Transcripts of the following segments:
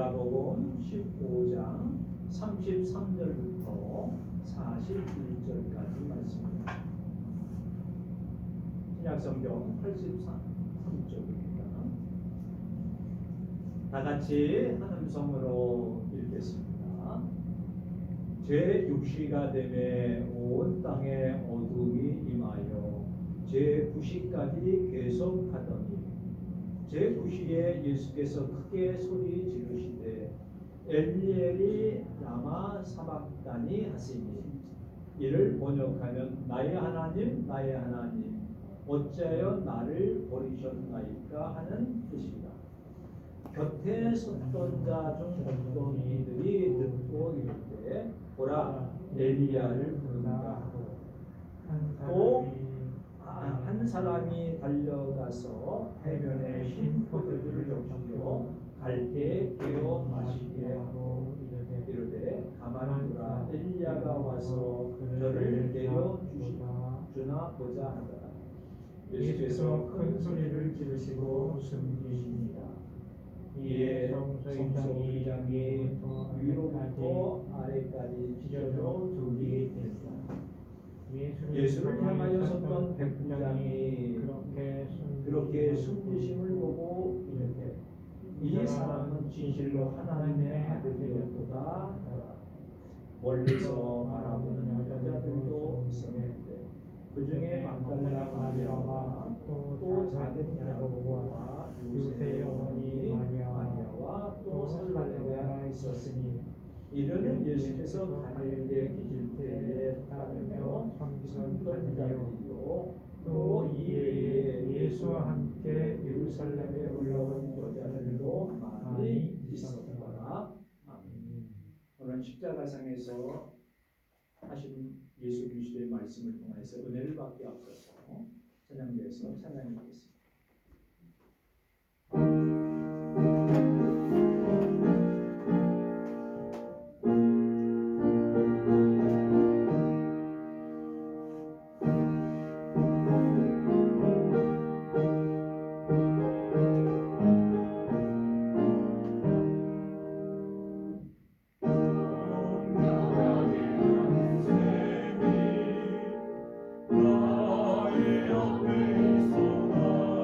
마가복음 15장 33절부터 41절까지 말씀입니다. 신약성경 83쪽입니다. 다 같이 한 음성으로 읽겠습니다. 제6시가 되매 온 땅에 어둠이 임하여 제9시까지 계속하더니 제9시에 예수께서 크게 소리 지르시되 엘리엘이 라마 사박다니 하시니 이를 번역하면 나의 하나님 나의 하나님 어찌하여 나를 버리셨나이까 하는 뜻이다. 곁에 섰던 자 중 어떤 이들이 듣고 이르되 보라 엘리야를 부른다. 또 한 사람이 달려가서 해변에 흰 포도주를 적시고 갈대에 깨어 마시게 하고 이르되 가만히 두라 엘리야가 와서 저를 내려 주나 보자 하더라. 예수께서 큰 소리를 지르시고 숨기시니라. 이에 성소의장이 위로부터 아래까지 찢어져 둘이 됐다. 예수를 향하여 섰던 백부장이 그렇게 숨기심을 보고 이르되 이 사람은 진실로 하나님의 아들이었도다. 멀리서 바라보는 여자들도 있었는데 그 중에 막달라 마리아와 또 작은 야고보와 요새의 어머니 마리아와 또 살로메가 있었으니 이들은 예수께서 갈릴리에 계실 때에 따르며 섬기던 자들이요 또 이에 예수와 함께 예루살렘에 올라온 여자들도 많이 있었더라. 아멘. 오늘 십자가상에서 하신 예수 그리스도의 말씀을 통해서 은혜를 받기 앞서서 찬양대에서 찬양하겠습니다. 나의 앞에 있어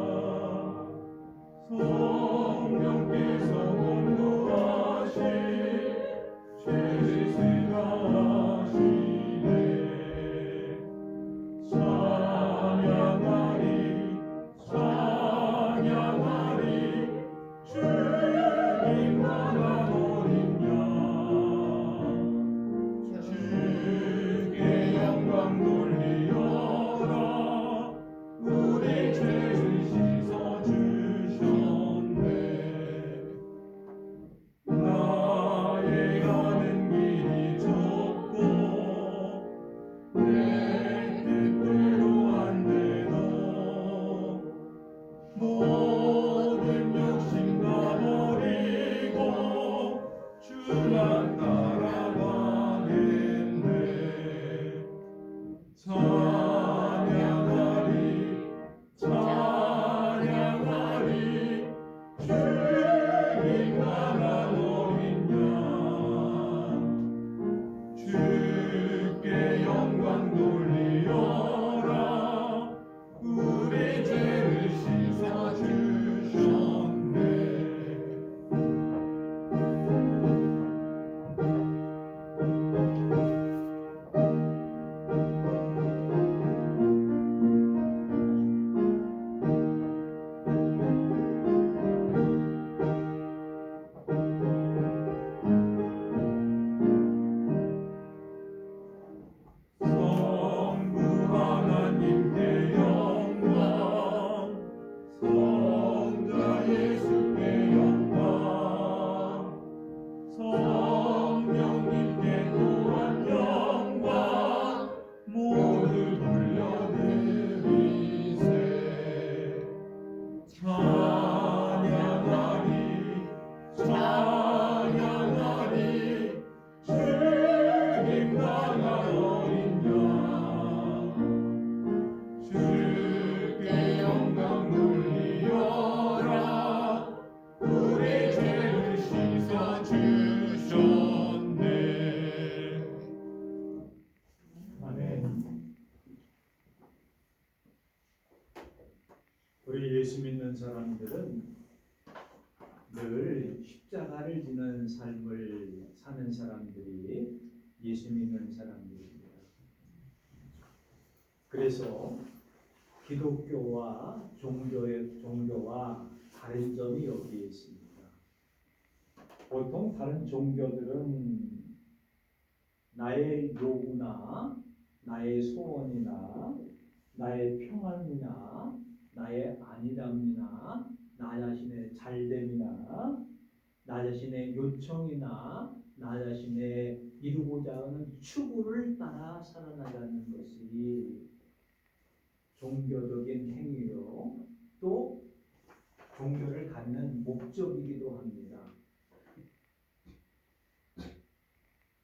사람들은 늘 십자가를 지는 삶을 사는 사람들이 예수 믿는 사람들입니다. 그래서 기독교와 종교와 다른 점이 여기에 있습니다. 보통 다른 종교들은 나의 요구나 나의 소원이나 나의 평안이나 나의 안일함이나 나 자신의 잘됨이나 나 자신의 요청이나 나 자신의 이루고자 하는 추구를 따라 살아나가는 것이 종교적인 행위요, 또 종교를 갖는 목적이기도 합니다.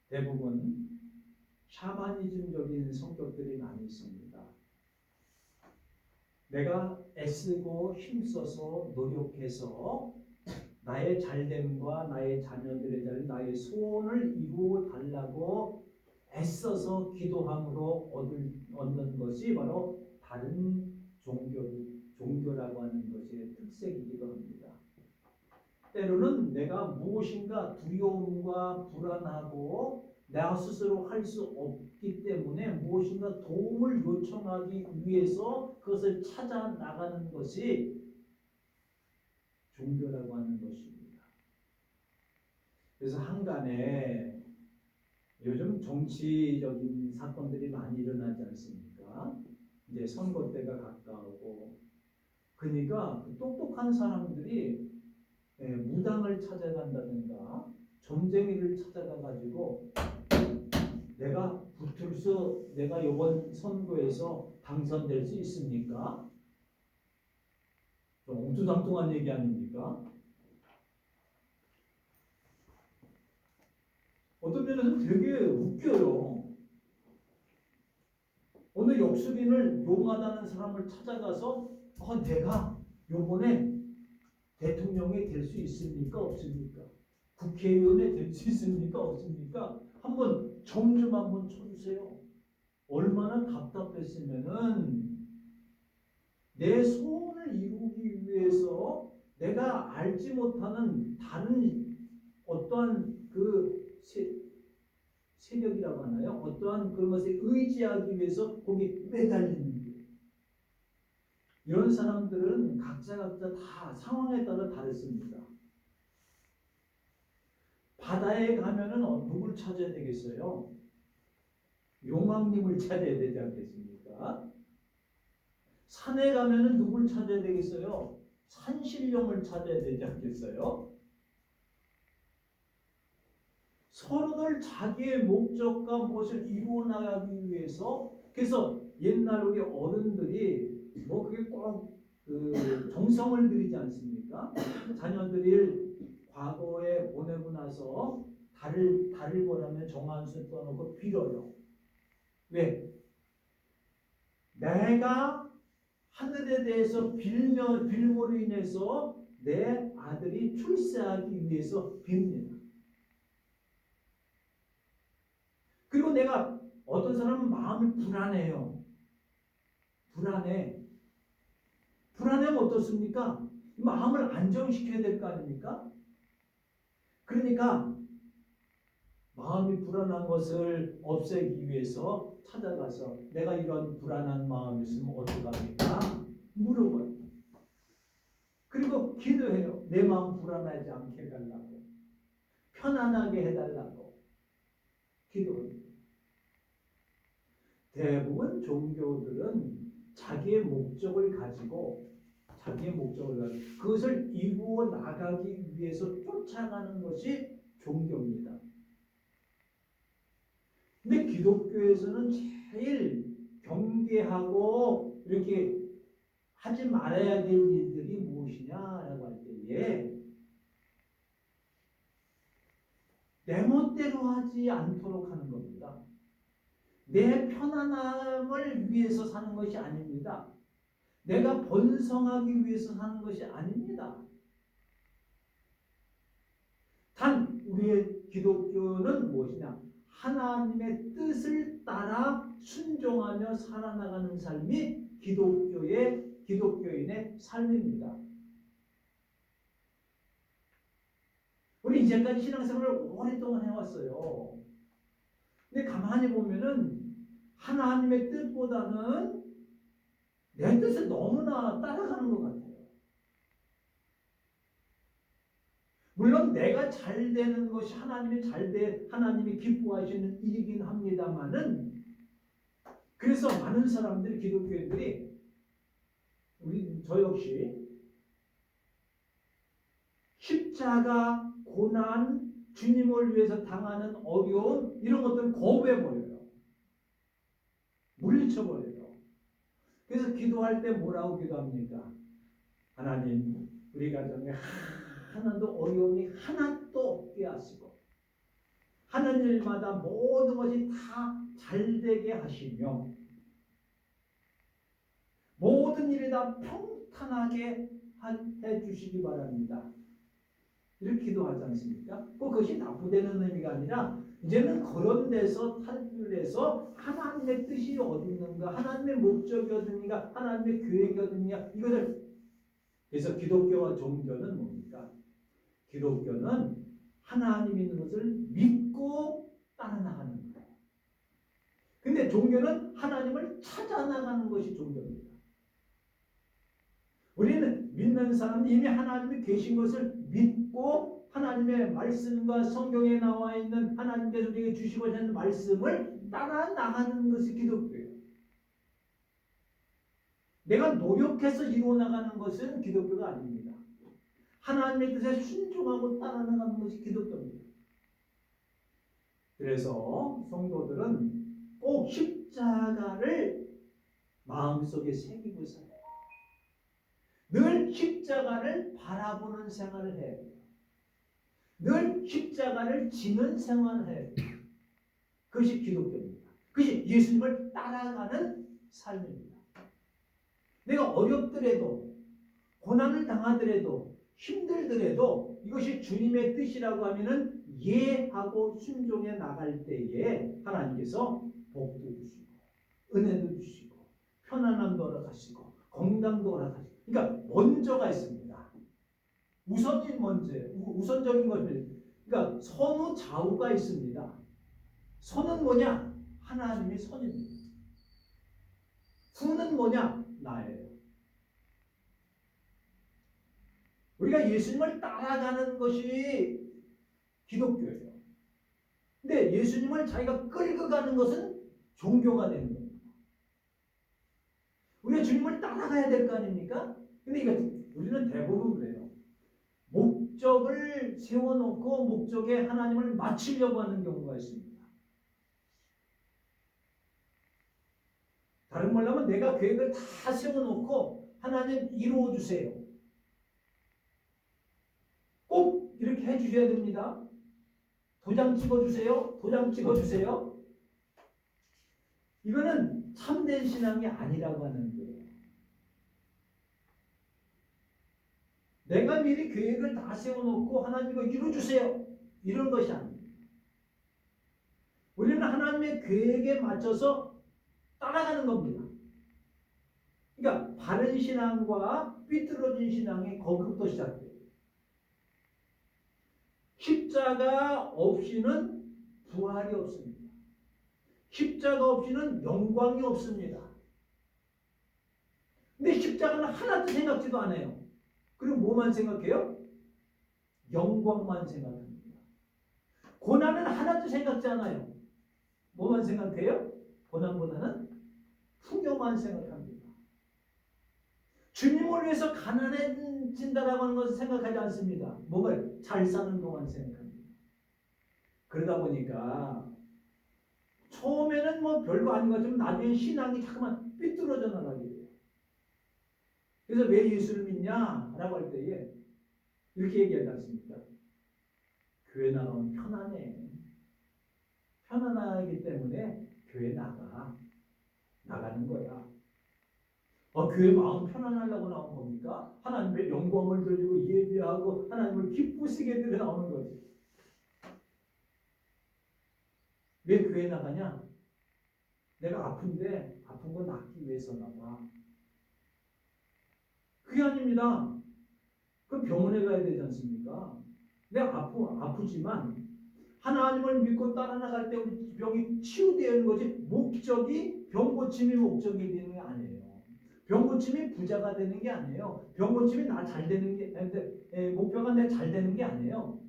대부분 샤머니즘적인 성격들이 많이 있습니다. 내가 애쓰고 힘써서 노력해서 나의 잘됨과 나의 자녀들의 잘됨, 나의 소원을 이루어 달라고 애써서 기도함으로 얻는 것이 바로 다른 종교라고 하는 것의 특색이기도 합니다. 때로는 내가 무엇인가 두려움과 불안하고 나 스스로 할 수 없기 때문에 무엇인가 도움을 요청하기 위해서 그것을 찾아 나가는 것이 종교라고 하는 것입니다. 그래서 한간에 요즘 정치적인 사건들이 많이 일어나지 않습니까? 이제 선거 때가 가까우고, 그러니까 똑똑한 사람들이 무당을 찾아간다든가 점쟁이를 찾아가가지고 내가 붙을서 내가 이번 선거에서 당선될 수 있습니까? 좀 엉뚱장뚱한 얘기 아닙니까? 어떤 면에서 되게 웃겨요. 어느 역술인을 용하다는 사람을 찾아가서 내가 요번에 대통령이 될 수 있습니까? 없습니까? 국회의원이 될 수 있습니까? 없습니까? 한번 점 좀 한번 쳐주세요. 얼마나 답답했으면은 내 소원을 이루기 위해서 내가 알지 못하는 다른 어떠한 그 세력이라고 하나요? 어떠한 그런 것에 의지하기 위해서 거기 매달리는 게. 이런 사람들은 각자 다 상황에 따라 다르습니다. 바다에 가면은 누굴 찾아야 되겠어요? 용왕님을 찾아야 되지 않겠습니까? 산에 가면은 누굴 찾아야 되겠어요? 산신령을 찾아야 되지 않겠어요? 서로들 자기의 목적과 무엇을 이루어 나가기 위해서, 그래서 옛날 우리 어른들이 그게 꼭 정성을 들이지 않습니까? 자녀들을 과거에 보내고 나서 달을 보내면 정한수 떠놓고 빌어요. 왜? 내가 하늘에 대해서 빌므로 인해서 내 아들이 출세하기 위해서 빕니다. 그리고 내가 어떤 사람은 마음이 불안해요. 불안하면 어떻습니까? 마음을 안정시켜야 될 거 아닙니까? 그러니까 마음이 불안한 것을 없애기 위해서 찾아가서 내가 이런 불안한 마음이 있으면 어떡합니까? 물어봐요. 그리고 기도해요. 내 마음 불안하지 않게 해달라고. 편안하게 해달라고. 기도합니다. 대부분 종교들은 자기의 목적을 가지고 그것을 이루어 나가기 위해서 쫓아가는 것이 종교입니다. 근데 기독교에서는 제일 경계하고 이렇게 하지 말아야 될 일들이 무엇이냐라고 할 때에 내 멋대로 하지 않도록 하는 겁니다. 내 편안함을 위해서 사는 것이 아닙니다. 내가 번성하기 위해서 사는 것이 아닙니다. 단 우리의 기독교는 무엇이냐? 하나님의 뜻을 따라 순종하며 살아나가는 삶이 기독교인의 삶입니다. 이제까지 신앙생활을 오랫동안 해왔어요. 근데 가만히 보면은 하나님의 뜻보다는 내 뜻을 너무나 따라가는 것 같아요. 물론 내가 잘 되는 것이 하나님이 기뻐하시는 일이긴 합니다만은, 그래서 많은 사람들이, 기독교인들이, 저 역시 십자가, 고난, 주님을 위해서 당하는 어려움, 이런 것들을 거부해버려요. 물리쳐버려요. 그래서 기도할 때 뭐라고 기도합니까? 하나님, 우리 가정에 하나도 어려움이 하나도 없게 하시고, 하는 일마다 모든 것이 다 잘되게 하시며, 모든 일이 다 평탄하게 해주시기 바랍니다. 이렇게 기도하지 않습니까? 그것이 나쁘다는 의미가 아니라, 이제는 그런 데서 탈출해서 하나님의 뜻이 어디 있는가, 하나님의 목적이 어디 있는가, 하나님의 계획이 어디 있는가, 이것을. 그래서 기독교와 종교는 뭡니까? 기독교는 하나님이 있는 것을 믿고 따라나가는 거예요. 근데 종교는 하나님을 찾아나가는 것이 종교입니다. 우리는 믿는 사람은 이미 하나님이 계신 것을 믿고, 하나님의 말씀과 성경에 나와 있는 하나님께서 우리에게 주시고자 하는 말씀을 따라 나가는 것이 기독교예요. 내가 노력해서 이루어 나가는 것은 기독교가 아닙니다. 하나님의 뜻에 순종하고 따라 나가는 것이 기독교입니다. 그래서 성도들은 꼭 십자가를 마음속에 새기고 살아요. 늘 십자가를 바라보는 생활을 해야 돼요. 늘 십자가를 지는 생활을 해야 돼요. 그것이 기독교입니다. 그것이 예수님을 따라가는 삶입니다. 내가 어렵더라도, 고난을 당하더라도, 힘들더라도 이것이 주님의 뜻이라고 하면은 예하고 순종해 나갈 때에 하나님께서 복도 주시고, 은혜도 주시고, 편안함도 허락하시고, 건강도 허락하시고. 그러니까 먼저가 있습니다. 우선적인 것들. 그러니까 선후 좌우가 있습니다. 선은 뭐냐? 하나님의 선입니다. 후는 뭐냐? 나예요. 우리가 예수님을 따라가는 것이 기독교예요. 근데 예수님을 자기가 끌고 가는 것은 종교가 되는 겁니다. 우리가 주님을 따라가야 될 거 아닙니까? 근데 우리는 대부분 그래요. 목적을 세워놓고 목적에 하나님을 맞추려고 하는 경우가 있습니다. 다른 말로 하면 내가 계획을 다 세워놓고 하나님 이루어 주세요. 꼭 이렇게 해주셔야 됩니다. 도장 찍어주세요. 도장 찍어주세요. 이거는 참된 신앙이 아니라고 하는 거예요. 내가 미리 계획을 다 세워놓고 하나님 이거 이루어주세요. 이런 것이 아닙니다. 우리는 하나님의 계획에 맞춰서 따라가는 겁니다. 그러니까 바른 신앙과 삐뚤어진 신앙이 거기부터 시작돼요. 십자가 없이는 부활이 없습니다. 십자가 없이는 영광이 없습니다. 근데 십자가는 하나도 생각지도 않아요. 그리고 뭐만 생각해요? 영광만 생각합니다. 고난은 하나도 생각지 않아요. 뭐만 생각해요? 고난보다는 풍요만 생각합니다. 주님을 위해서 가난해진다라고 하는 것을 생각하지 않습니다. 뭔가 잘 사는 동안 생각합니다. 그러다 보니까 처음에는 뭐 별거 아닌 것 같지만 나중에 신앙이 자꾸만 삐뚤어져 나가게 돼요. 그래서 왜 예수를 믿냐? 라고 할 때에 이렇게 얘기하지 않습니까? 교회 나가면 편안해. 편안하기 때문에 교회 나가는 거야. 교회 마음 편안하려고 나온 겁니까? 하나님의 영광을 돌리고 예배하고 하나님을 기쁘시게 드려 나오는 거지. 왜 교회 나가냐? 내가 아픈데 아픈 거 낫기 위해서 나가. 그게 아닙니다. 그럼 병원에 가야 되지 않습니까? 내가 아프지만 하나님을 믿고 따라나갈 때 우리 병이 치유되는 거지 목적이 병 고침이 목적이 되는 게 아니에요. 병 고침이 부자가 되는 게 아니에요. 병 고침이 나 잘 되는 게 목표가 내 잘 되는 게 아니에요.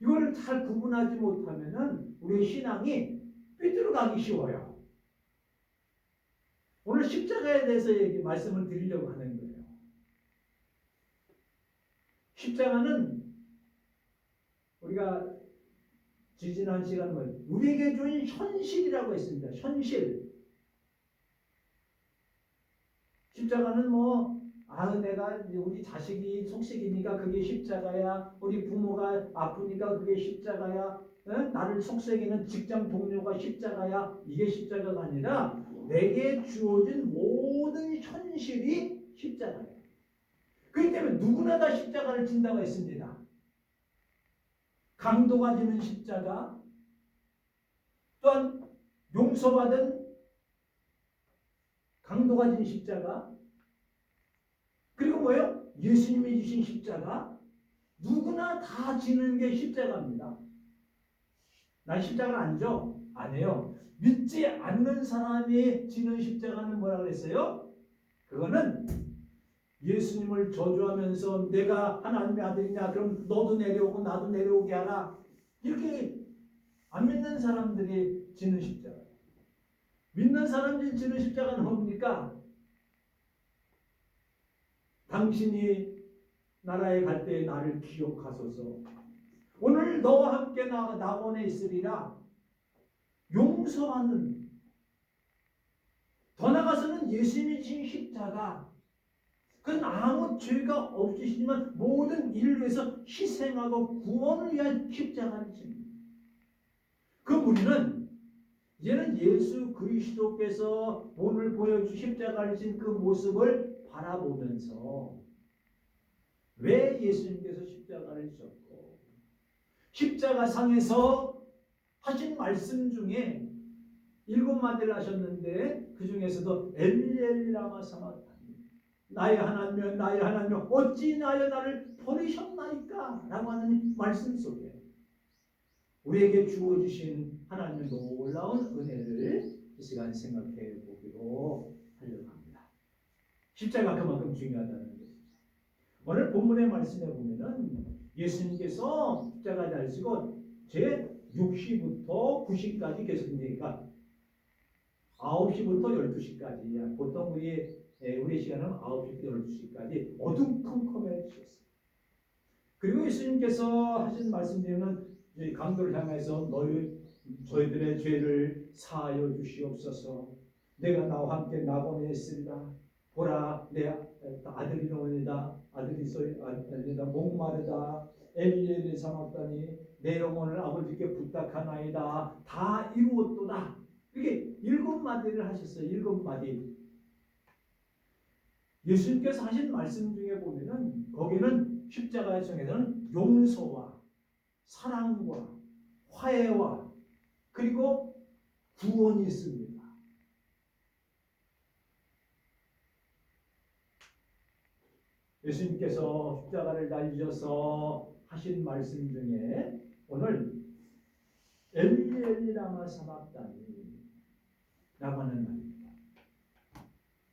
이걸 잘 구분하지 못하면은 우리의 신앙이 삐뚤어가기 쉬워요. 오늘 십자가에 대해서 말씀을 드리려고 하는 거예요. 십자가는 우리가 지지난 시간에 우리에게 준 현실이라고 했습니다. 현실. 십자가는 내가 우리 자식이 속색이니까 그게 십자가야. 우리 부모가 아프니까 그게 십자가야. 나를 속색이는 직장 동료가 십자가야. 이게 십자가가 아니라 내게 주어진 모든 현실이 십자가예요. 그렇기 때문에 누구나 다 십자가를 진다고 했습니다. 강도가 지는 십자가, 또한 용서받은 강도가 진 십자가, 그리고 뭐예요? 예수님이 지신 십자가, 누구나 다 지는 게 십자가입니다. 난 십자가를 안 져? 안 해요. 믿지 않는 사람이 지는 십자가는 뭐라 그랬어요? 그거는 예수님을 저주하면서 내가 하나님의 아들이냐 그럼 너도 내려오고 나도 내려오게 하라. 이렇게 안 믿는 사람들이 지는 십자가. 믿는 사람들이 지는 십자가는 뭡니까? 당신이 나라에 갈 때 나를 기억하소서. 오늘 너와 함께 낙원에 있으리라. 용서받는, 더 나아가서는 예수님이 지신 십자가, 그건 아무 죄가 없으시지만 모든 인류에서 희생하고 구원을 위한 십자가를 집니다. 그 우리는 이제는 예수 그리스도께서 오늘 보여주신 십자가를 진 그 모습을 바라보면서 왜 예수님께서 십자가를 지셨고 십자가 상에서 하신 말씀 중에 7마디를 하셨는데 그 중에서도 엘리 라마 사박다니 나의 하나님이여 나의 하나님이여 어찌 인하여 나를 버리셨나이까 라고 하는 말씀 속에 우리에게 주어주신 하나님의 놀라운 은혜를 이 시간 생각해 보기로 하려고 합니다. 십자가 그만큼 중요하다는 것이죠. 오늘 본문의 말씀에 보면은 예수님께서 십자가 달리시고 제 6시부터 9시까지 계속 그러니까 9시부터 12시까지 보통 우리 시간은 9시부터 12시까지 어둠컴컴해 주셨어요. 그리고 예수님께서 하신 말씀대로는 강도를 향해서 저희들의 죄를 사하여 주시옵소서. 내가 나와 함께 낙원에 있으리라. 보라 내 아들이 나오니다. 아들이 소리다 목마르다. 엘리엘리 사막다니 내 영혼을 아버지께 부탁하나이다. 다 이루었도다. 이렇게 7마디를 하셨어요. 7마디. 예수님께서 하신 말씀 중에 보면은 거기는 십자가의 성에서는 용서와 사랑과 화해와 그리고 구원이 있습니다. 예수님께서 십자가를 달리셔서 하신 말씀 중에 오늘 엘리 라마 사박다니 라고 하는 말입니다.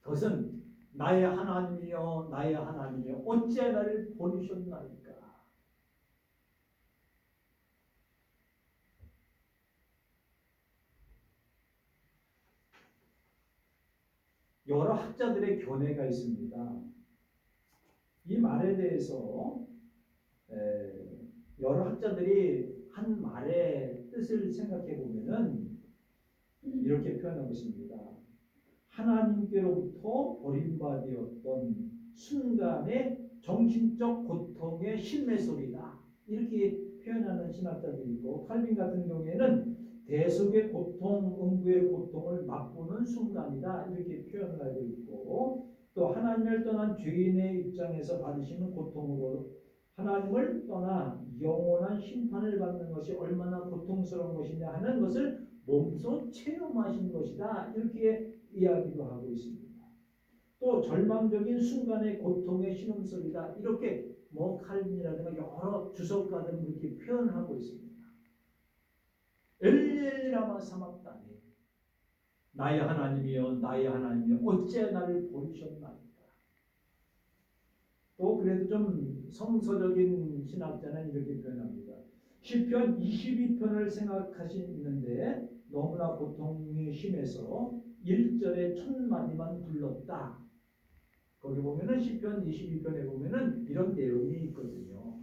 그것은 나의 하나님이여 나의 하나님이여 어찌 나를 버리셨나이까. 여러 학자들의 견해가 있습니다. 이 말에 대해서 여러 학자들이 한 말의 뜻을 생각해 보면은 이렇게 표현하고 있습니다. 하나님께로부터 버림받았던 순간의 정신적 고통의 심매소리다. 이렇게 표현하는 신학자들이 있고 칼빈 같은 경우에는 대속의 고통, 음부의 고통을 맛보는 순간이다. 이렇게 표현을 하고 있고 또 하나님을 떠난 죄인의 입장에서 받으시는 고통으로 하나님을 떠나 영원한 심판을 받는 것이 얼마나 고통스러운 것이냐 하는 것을 몸소 체험하신 것이다. 이렇게 이야기도 하고 있습니다. 또 절망적인 순간의 고통의 신음소리다. 이렇게 뭐 칼빈이라든가 여러 주석가들은 그렇게 표현하고 있습니다. 엘리엘 라마 사막다니 나의 하나님이여 나의 하나님이여 어째 나를 버리셨나이까. 또 그래도 좀 성서적인 신학자는 이렇게 표현합니다. 시편 22편을 생각하시는데 너무나 고통이 심해서 1절에 천마디만 불렀다. 거기 보면은 시편 22편에 보면은 이런 내용이 있거든요.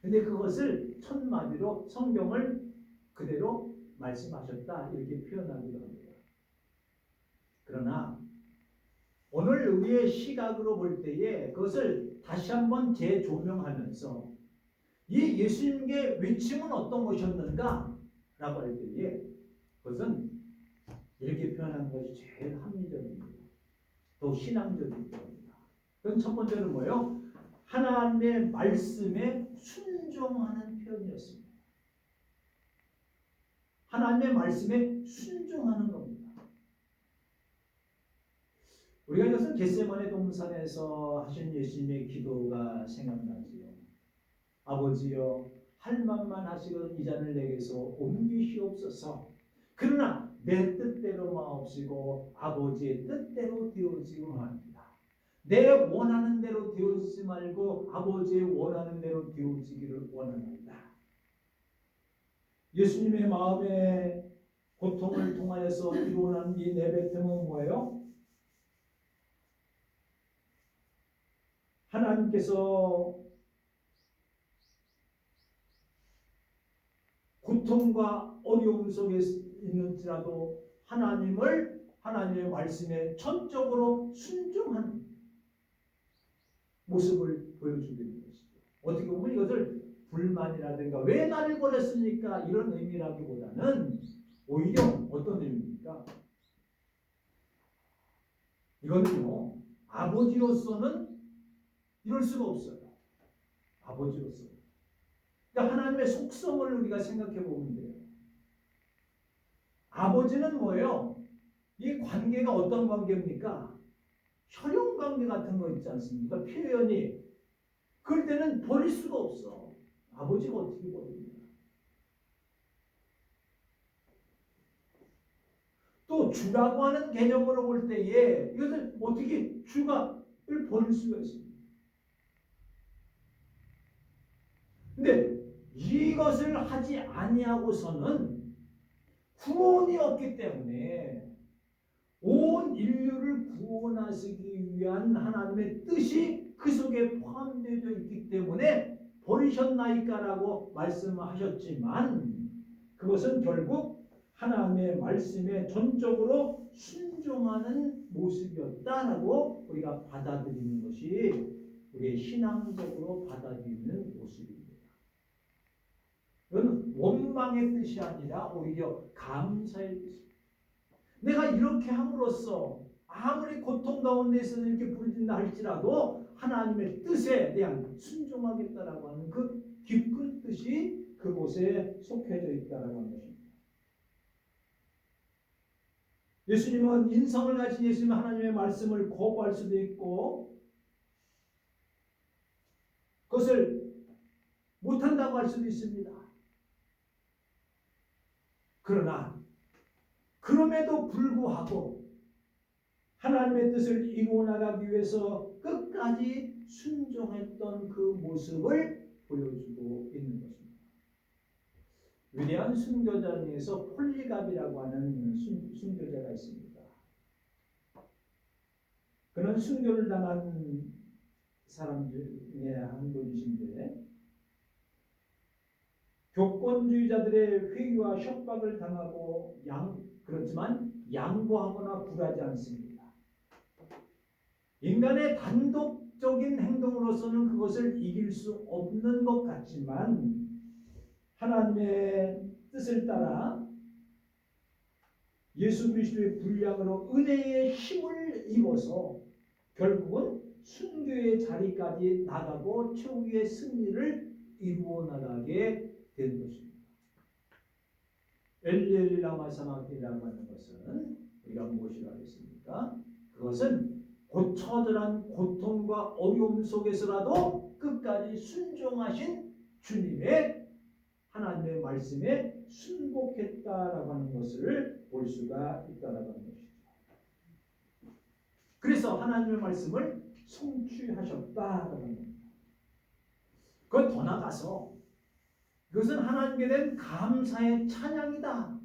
근데 그것을 천마디로 성경을 그대로 말씀하셨다 이렇게 표현하기도 합니다. 그러나 오늘 우리의 시각으로 볼 때에 그것을 다시 한번 재조명하면서 이 예수님의 외침은 어떤 것이었는가 라고 할 때에 그것은 이렇게 표현하는 것이 제일 합리적입니다. 또 신앙적인 겁니다. 그럼 첫 번째는 뭐예요? 하나님의 말씀에 순종하는 표현이었습니다. 하나님의 말씀에 순종하는 겁니다. 우리가 이것은 겟세마네 동산에서 하신 예수님의 기도가 생각나지요. 아버지여 할 만만 하시거든 이 잔을 내게서 옮기시옵소서. 그러나 내 뜻대로 마옵시고 아버지의 뜻대로 되어지고 합니다. 내 원하는 대로 되어지지 말고 아버지의 원하는 대로 되어지기를 원합니다. 예수님의 마음의 고통을 통하여서 이루어난 이 내뱉음은 뭐예요? 하나님께서 고통과 어려움 속에 있는지라도 하나님의 말씀에 전적으로 순종한 모습을 보여주는 것이죠. 어떻게 보면 이것을 불만이라든가 왜 나를 버렸습니까? 이런 의미라기보다는 오히려 어떤 의미입니까? 이거는요, 아버지로서는 이럴 수가 없어요. 아버지로서. 그러니까 하나님의 속성을 우리가 생각해 보면 돼요. 아버지는 뭐예요? 이 관계가 어떤 관계입니까? 혈연 관계 같은 거 있지 않습니까? 표현이. 그럴 때는 버릴 수가 없어. 아버지가 어떻게 버립니까? 또 주라고 하는 개념으로 볼 때에 이것을 어떻게 주가를 버릴 수가 있습니까? 근데 이것을 하지 아니하고서는 구원이 없기 때문에 온 인류를 구원하시기 위한 하나님의 뜻이 그 속에 포함되어 있기 때문에 버리셨나이까라고 말씀하셨지만 그것은 결국 하나님의 말씀에 전적으로 순종하는 모습이었다라고 우리가 받아들이는 것이 우리의 신앙적으로 받아들이는 모습입니다. 이건 원망의 뜻이 아니라 오히려 감사의 뜻입니다. 내가 이렇게 함으로써 아무리 고통 가운데서 이렇게 부르진다 할지라도 하나님의 뜻에 대한 순종하겠다라고 하는 그 깊은 뜻이 그곳에 속해져 있다라고 하는 것입니다. 예수님은 인성을 가진 예수님은 하나님의 말씀을 거부할 수도 있고 그것을 못한다고 할 수도 있습니다. 그러나 그럼에도 불구하고 하나님의 뜻을 이루어 나가기 위해서 끝까지 순종했던 그 모습을 보여주고 있는 것입니다. 위대한 순교자 중에서 폴리갑이라고 하는 순교자가 있습니다. 그는 순교를 당한 사람 중에 한 분이신데 교권주의자들의 회유와 협박을 당하고 그렇지만 양보하거나 굴하지 않습니다. 인간의 단독적인 행동으로서는 그것을 이길 수 없는 것 같지만 하나님의 뜻을 따라 예수 그리스도의 분량으로 은혜의 힘을 입어서 결국은 순교의 자리까지 나가고 최후의 승리를 이루어 나가게 된 것입니다. 엘리엘리 라마 사막이라고 하는 것은 우리가 무엇이라고 하겠습니까? 그것은 처절한 고통과 어려움 속에서라도 끝까지 순종하신 주님의 하나님의 말씀에 순복했다라고 하는 것을 볼 수가 있다라고 하는 것이죠. 그래서 하나님의 말씀을 성취하셨다라고 합니다. 그건 더 나가서 그것은 하나님께 대한 감사의 찬양이다.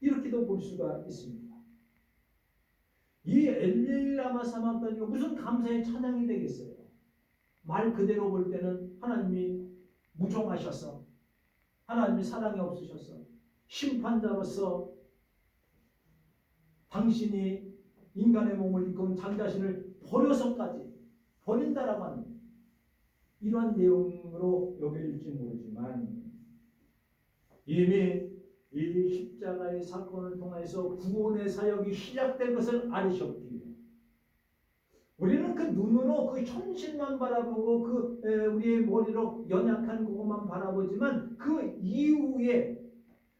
이렇게도 볼 수가 있습니다. 이 엘리야마 사막단이 무슨 감사의 찬양이 되겠어요? 말 그대로 볼 때는 하나님이 무종하셔서 하나님이 사랑이 없으셔서 심판자로서 당신이 인간의 몸을 입고 자기 자신을 버려서까지 버린다라고 하는 이런 내용으로 여겨질지 모르지만 이미 이 십자가의 사건을 통해서 구원의 사역이 시작된 것을 알으셨기에 우리는 그 눈으로 그 현실만 바라보고 우리의 머리로 연약한 그것만 바라보지만 그 이후에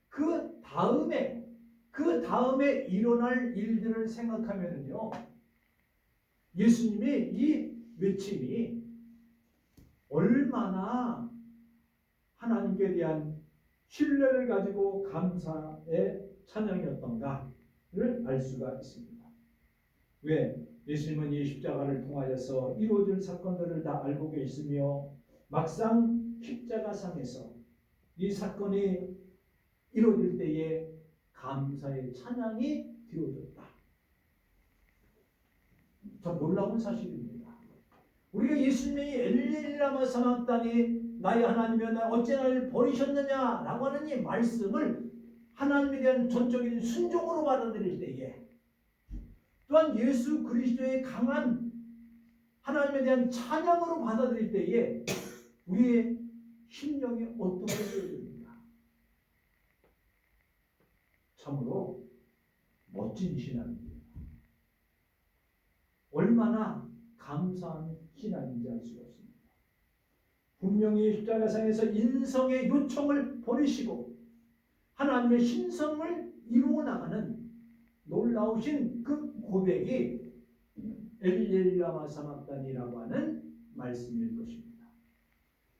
그 다음에 일어날 일들을 생각하면요, 예수님의 이 외침이 얼마나 하나님께 대한 신뢰를 가지고 감사의 찬양이었던가를 알 수가 있습니다. 왜? 예수님은 이 십자가를 통하여서 이루어질 사건들을 다 알고 계시며 막상 십자가상에서 이 사건이 이루어질 때에 감사의 찬양이 되어졌다. 참 놀라운 사실입니다. 우리가 예수님이 엘리야마 사막단이 나의 하나님이여 나 어찌 나를 버리셨느냐라고 하는 이 말씀을 하나님에 대한 전적인 순종으로 받아들일 때에 또한 예수 그리스도의 강한 하나님에 대한 찬양으로 받아들일 때에 우리의 심령이 어떻게 되어집니까? 참으로 멋진 신앙입니다. 얼마나 감사한 신앙인지 알 수가 없습니다. 분명히 십자가상에서 인성의 요청을 버리시고 하나님의 신성을 이루어 나가는 놀라우신 그 고백이 엘리야마 사막단이라고 하는 말씀일 것입니다.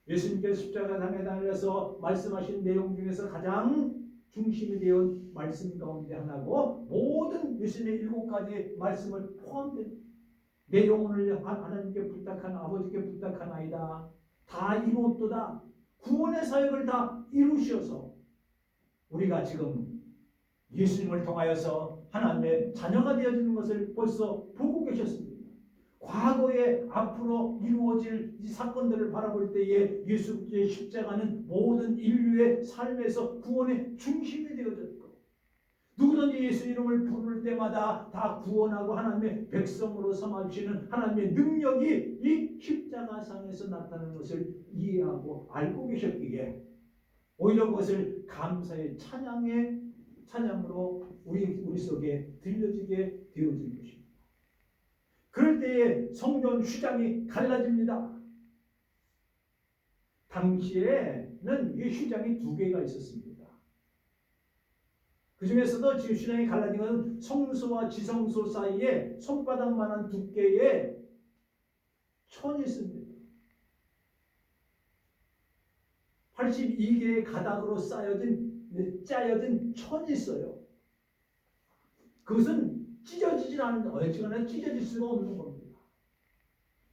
예수님께서 십자가상에 달려서 말씀하신 내용 중에서 가장 중심이 되어 말씀 가운데 하나고 모든 예수님의 7가지 말씀을 포함된 내 영혼을 하나님께 부탁한 아버지께 부탁하나이다. 다 이루었도다. 구원의 사역을 다 이루셔서 우리가 지금 예수님을 통하여서 하나님의 자녀가 되어지는 것을 벌써 보고 계셨습니다. 과거에 앞으로 이루어질 이 사건들을 바라볼 때에 예수의 십자가는 모든 인류의 삶에서 구원의 중심이 되어졌고 누구든지 예수 이름을 부를 때마다 다 구원하고 하나님의 백성으로 삼아주시는 하나님의 능력이 이 십자가상에서 나타나는 것을 이해하고 알고 계셨기에 오히려 그것을 감사의 찬양으로 우리 속에 들려지게 되어진 것입니다. 그럴 때에 성전 휘장이 갈라집니다. 당시에는 이 휘장이 2개가 있었습니다. 그 중에서도 지금 휘장이 갈라진 것은 성소와 지성소 사이에 손바닥만한 두께의 천이 있습니다. 82개의 가닥으로 짜여진 천이 있어요. 그것은 찢어지질 않는다. 어찌거나 찢어질 수가 없는 겁니다.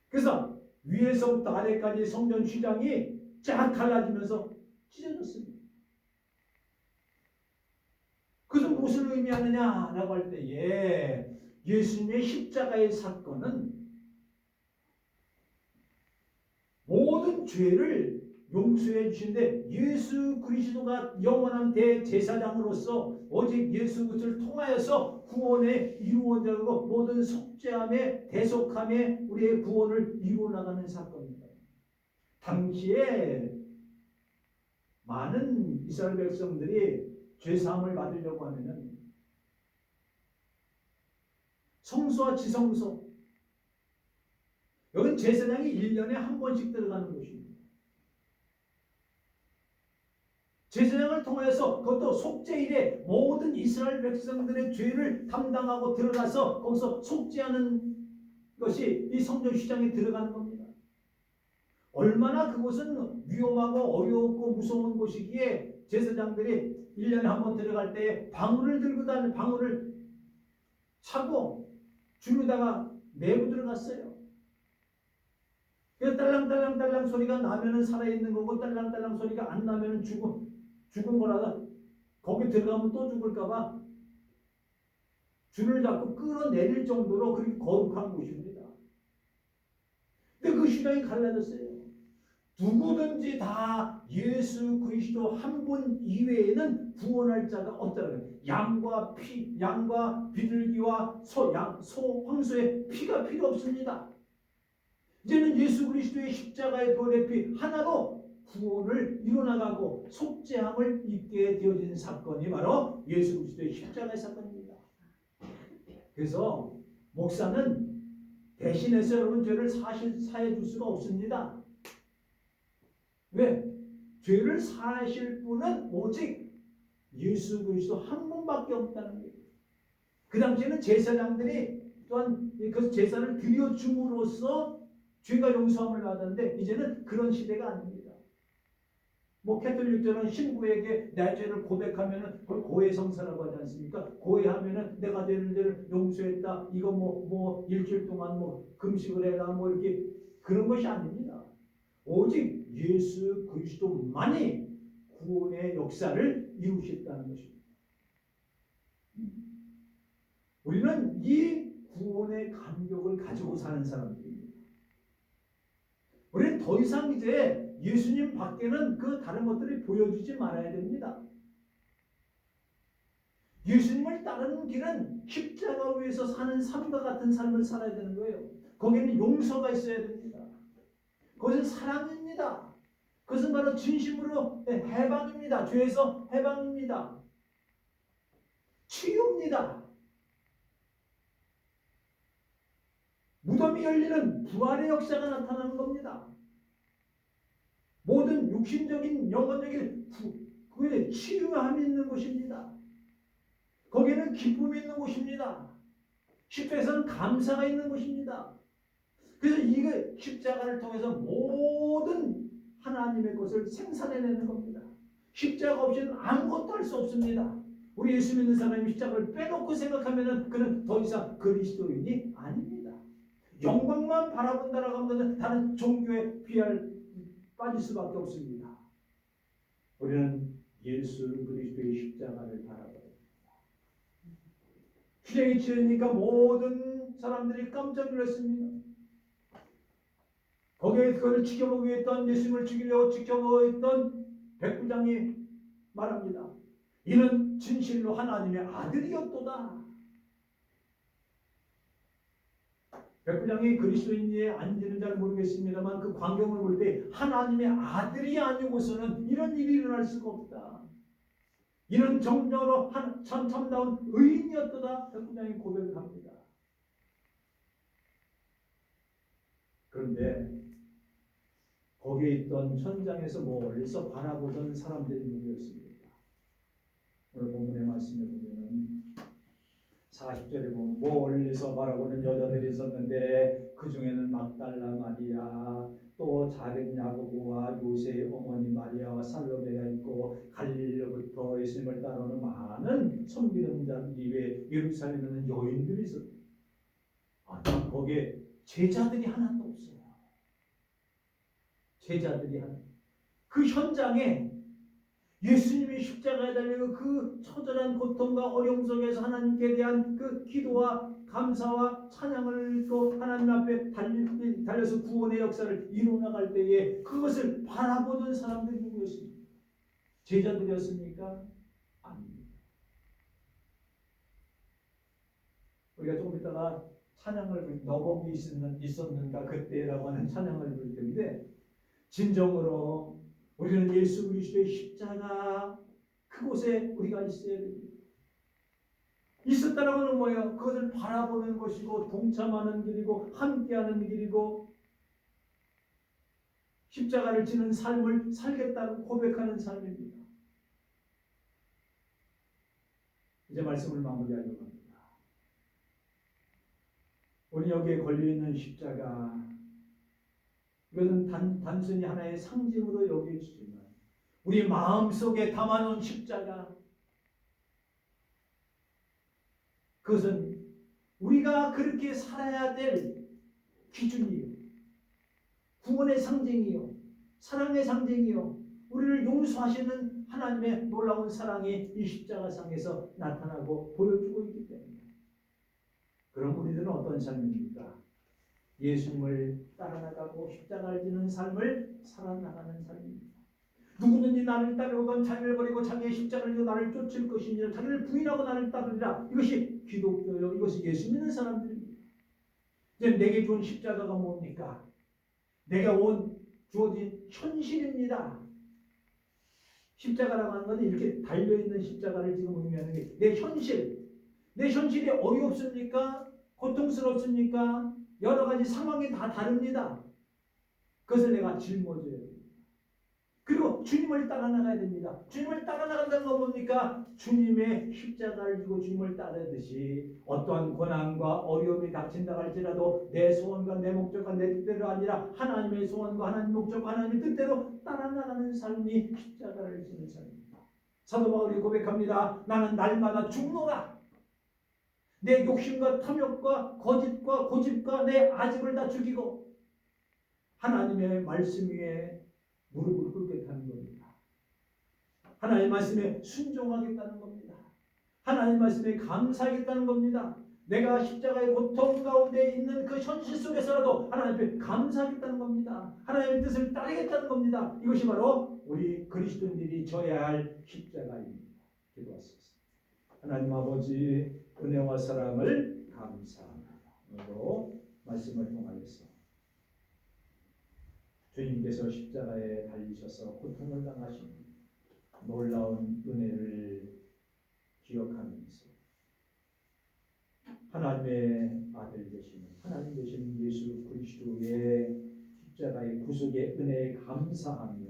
그래서 위에서부터 아래까지 성전 휘장이 쫙 갈라지면서 찢어졌습니다. 그것은 무엇을 의미하느냐라고 할 때에 예수님의 십자가의 사건은 모든 죄를 용서해 주신데 예수 그리스도가 영원한 대제사장으로서 오직 예수 그리스도를 통하여서 구원에 이루어지고 모든 속죄함에 대속함에 우리의 구원을 이루어 나가는 사건입니다. 당시에 많은 이스라엘 백성들이 죄사함을 받으려고 하면은 성소와 지성소 여기는 제사장이 1년에 한 번씩 들어가는 곳입니다. 제사장을 통해서 그것도 속죄일에 모든 이스라엘 백성들의 죄를 담당하고 들어가서 거기서 속죄하는 것이 이 성전 휘장에 들어가는 겁니다. 얼마나 그곳은 위험하고 어렵고 무서운 곳이기에 제사장들이 1년에 한 번 들어갈 때 방울을 들고 다니는 방울을 차고 줄로다가 메고 들어갔어요. 그래서 딸랑딸랑딸랑 소리가 나면은 살아있는 거고 딸랑딸랑 소리가 안 나면은 죽은 거라다 거기 들어가면 또 죽을까봐 줄을 잡고 끌어내릴 정도로 그렇게 거룩한 곳입니다. 근데 그 휘장이 갈라졌어요. 누구든지 다 예수 그리스도 한 분 이외에는 구원할 자가 없다는 양과 비둘기와 황소의 피가 필요 없습니다. 이제는 예수 그리스도의 십자가의 돌의 피 하나로 구원을 이루어나가고 속죄함을 입게 되어진 사건이 바로 예수 그리스도의 십자가의 사건입니다. 그래서 목사는 대신해서 여러분 죄를 사해 줄 수가 없습니다. 왜? 죄를 사하실 분은 오직 예수 그리스도 한 분밖에 없다는 거예요. 그 당시에는 제사장들이 또한 그 제사를 드려줌으로써 죄가 용서함을 받았는데 이제는 그런 시대가 아닙니다. 캐톨릭들은 신부에게 내 죄를 고백하면은 그걸 고해성사라고 하지 않습니까? 고해하면은 내가 죄를 용서했다. 이거 일주일 동안 금식을 해라 이렇게 그런 것이 아닙니다. 오직 예수 그리스도만이 구원의 역사를 이루셨다는 것입니다. 우리는 이 구원의 감격을 가지고 사는 사람들입니다. 우리는 더 이상 이제 예수님 밖에는 그 다른 것들이 보여주지 말아야 됩니다. 예수님을 따르는 길은 십자가 위에서 사는 삶과 같은 삶을 살아야 되는 거예요. 거기는 용서가 있어야 됩니다. 그것은 사랑입니다. 그것은 바로 진심으로 해방입니다. 죄에서 해방입니다. 치유입니다. 무덤이 열리는 부활의 역사가 나타나는 겁니다. 모든 육신적인 영혼적인 그의 치유함이 있는 곳입니다. 거기에는 기쁨이 있는 곳입니다. 십자가에서는 감사가 있는 곳입니다. 그래서 이거 십자가를 통해서 모든 하나님의 것을 생산해내는 겁니다. 십자가 없이는 아무것도 할 수 없습니다. 우리 예수 믿는 사람이 십자가를 빼놓고 생각하면 그는 더 이상 그리스도인이 아닙니다. 영광만 바라본다라고 하면 그는 다른 종교에 빠질 수밖에 없습니다. 우리는 예수 그리스도의 십자가를 바라봐야 합니다. 휘장이 치우니까 모든 사람들이 깜짝 놀랐습니다. 거기에 그를 지켜보고 있던 예수님을 죽이려고 지켜보고 있던 백부장이 말합니다. 이는 진실로 하나님의 아들이었도다. 백부장이 그리스도인지에 아닌지는 잘 모르겠습니다만 그 광경을 볼 때 하나님의 아들이 아니고서는 이런 일이 일어날 수가 없다. 이는 정정으로 참다운 의인이었도다. 백부장이 고백을 합니다. 그런데 거기에 있던 현장에서 멀리서 바라보던 사람들이 누구였습니까? 오늘 본문의 말씀에 보면 40절에 보면 멀리서 바라보는 여자들이 있었는데 그 중에는 막달라 마리아 또 작은 야고보와 요새의 어머니 마리아와 살로메가 있고 갈릴리로부터 예수님을 따르는 많은 섬기는 자들 이외에 예루살렘에는 여인들이 있었다. 거기에 제자들이 하나도 없어요. 제자들이 하나. 그 현장에 예수님이 십자가에 달리고 그 처절한 고통과 어려움 속에서 하나님께 대한 그 기도와 감사와 찬양을 또 하나님 앞에 달려서 구원의 역사를 이루어나갈 때에 그것을 바라보던 사람들이 누구였습니까? 제자들이었습니까? 아닙니다. 우리가 조금 이따가 찬양을 부를 너복이 있었는가 그때라고 하는 찬양을 부를 텐데 진정으로 우리는 예수 그리스도의 십자가 그곳에 우리가 있어야 됩니다. 있었다라고 하는 뭐예요? 그것을 바라보는 것이고 동참하는 길이고 함께하는 길이고 십자가를 지는 삶을 살겠다고 고백하는 삶입니다. 이제 말씀을 마무리하려고 합니다. 우리 여기에 걸려있는 십자가, 이것은 단순히 하나의 상징으로 여겨지지만 우리 마음속에 담아놓은 십자가, 그것은 우리가 그렇게 살아야 될 기준이요, 구원의 상징이요, 사랑의 상징이요, 우리를 용서하시는 하나님의 놀라운 사랑이 이 십자가상에서 나타나고 보여주고 있기 때문에, 그럼 우리들은 어떤 삶입니까? 예수님을 따라나가고 십자가를 지는 삶을 살아나가는 삶입니다. 누구든지 나를 따르거든 자기를 버리고 자기의 십자가를 지고 나를 쫓을 것이니라. 자기를 부인하고 나를 따르리라. 이것이 기독교요, 이것이 예수 믿는 사람들입니다. 이제 내게 주은 십자가가 뭡니까? 내가 주어진 현실입니다. 십자가라고 하는 것은 이렇게 달려있는 십자가를 지금 의미하는 게 내 현실. 내 현실이 어렵습니까? 고통스럽습니까? 여러 가지 상황이 다 다릅니다. 그것을 내가 짊어져야 됩니다. 그리고 주님을 따라 나가야 됩니다. 주님을 따라 나간다는 건 뭡니까? 주님의 십자가를 지고 주님을 따르듯이 어떠한 고난과 어려움이 닥친다 할지라도 내 소원과 내 목적과 내 뜻대로 아니라 하나님의 소원과 하나님의 목적과 하나님의 뜻대로 따라 나가는 삶이 십자가를 지는 삶입니다. 사도 바울이 고백합니다. 나는 날마다 죽노라. 내 욕심과 탐욕과 거짓과 고집과 내 아집을 다 죽이고 하나님의 말씀 위에 무릎을 꿇겠다는 겁니다. 하나님의 말씀에 순종하겠다는 겁니다. 하나님의 말씀에 감사하겠다는 겁니다. 내가 십자가의 고통 가운데 있는 그 현실 속에서라도 하나님 앞에 감사하겠다는 겁니다. 하나님의 뜻을 따르겠다는 겁니다. 이것이 바로 우리 그리스도인들이 져야 할 십자가입니다. 기도하시겠습니다. 하나님 아버지, 은혜와 사랑을 감사합니다. 오늘도 말씀을 통하여서 주님께서 십자가에 달리셔서 고통을 당하신 놀라운 은혜를 기억하면서 하나님의 아들 되시는 하나님 되시는 예수 그리스도의 십자가의 구속의 은혜에 감사하며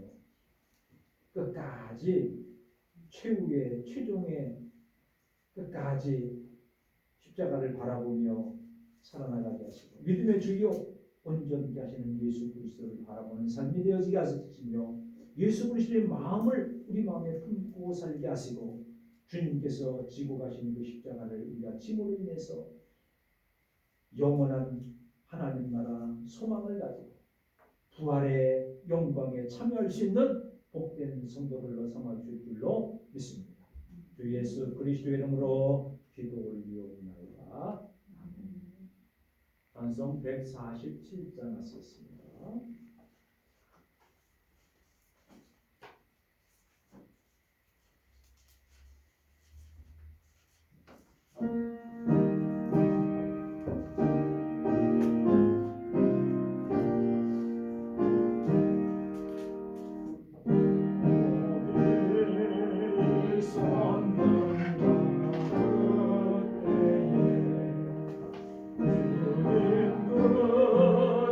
끝까지 최후의 최종의 끝까지 십자가를 바라보며 살아나가게 하시고 믿음의 주요 온전케 하시는 예수 그리스도를 바라보는 삶이 되어지게 하시며 예수 그리스도의 마음을 우리 마음에 품고 살게 하시고 주님께서 지고 가신 그 십자가를 우리가 짐으로 인해서 영원한 하나님 나라 소망을 가지고 부활의 영광에 참여할 수 있는 복된 성도들로 삼아 주실 줄로 믿습니다. 주 예수 그리스도의 이름으로 기도 올리옵나이다. 찬송 147장 하셨습니다.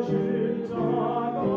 십자가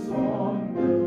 손